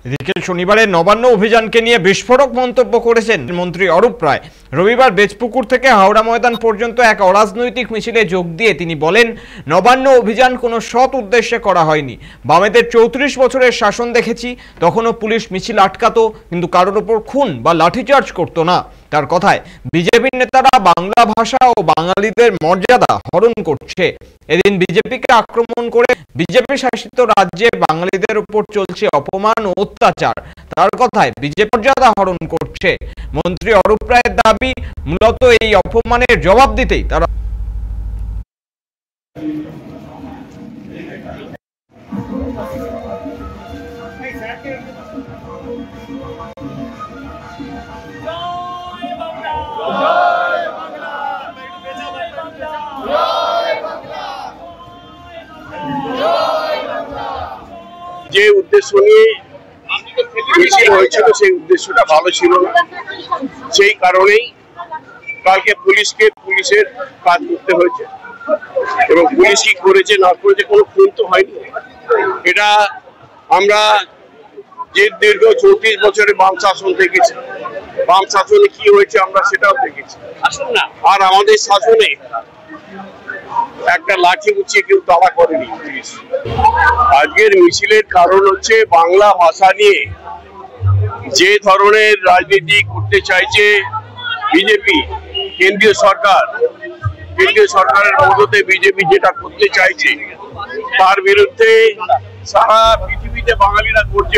এদিকে শনিবারের নবান্ন অভিযানকে নিয়ে বিস্ফোরক মন্তব্য করেছেন মন্ত্রী অরূপ রায়। রবিবার বেজপুকুর থেকে হাওড়া ময়দান পর্যন্ত এক অরাজনৈতিক মিছিলে যোগ দিয়ে তিনি বলেন, নবান্ন অভিযান কোনো সৎ উদ্দেশ্যে করা হয়নি। বামেদের 34 বছরের শাসন দেখেছি, তখনও পুলিশ মিছিল আটকাতো, কিন্তু কারোর ওপর খুন বা লাঠিচার্জ করতো না। তার কথায় বিজেপির নেতারা বাংলা ভাষা ও বাঙালিদের মর্যাদা হরণ করছে। এদিন বিজেপিকে আক্রমণ করে বিজেপি শাসিত রাজ্যে বাঙালিদের উপর চলছে অপমান ও অত্যাচার। তার কথায় বিজেপি মর্যাদা হরণ করছে। মন্ত্রী অরূপ রায়ের দাবি, মূলত এই অপমানের জবাব দিতেই তারা যে উদ্দেশ্য নিয়ে মিছিল হয়েছিল সেই উদ্দেশ্যটা ভালো ছিল না। সেই কারণেই কালকে পুলিশের কাজ করতে হয়েছে, এবং পুলিশ কি করেছে না করেছে কোনো খুন তো হয়নি। এটা আমরা যে দীর্ঘ 34 বছরে বাম শাসন দেখেছি, বাম শাসনে কি হয়েছে আমরা সেটাও দেখেছি। আর আমাদের শাসনে একটা লাঠি উঁচিয়ে কেউ তাড়া করেনি। আজকের মিছিলের কারণ হচ্ছে বাংলা ভাষা নিয়ে যে ধরনের রাজনীতি করতে চাইছে বিজেপি, কেন্দ্রীয় সরকারের মদতে বিজেপি যেটা করতে চাইছে, তার বিরুদ্ধে সারা পৃথিবীতে বাঙালিরা করছে।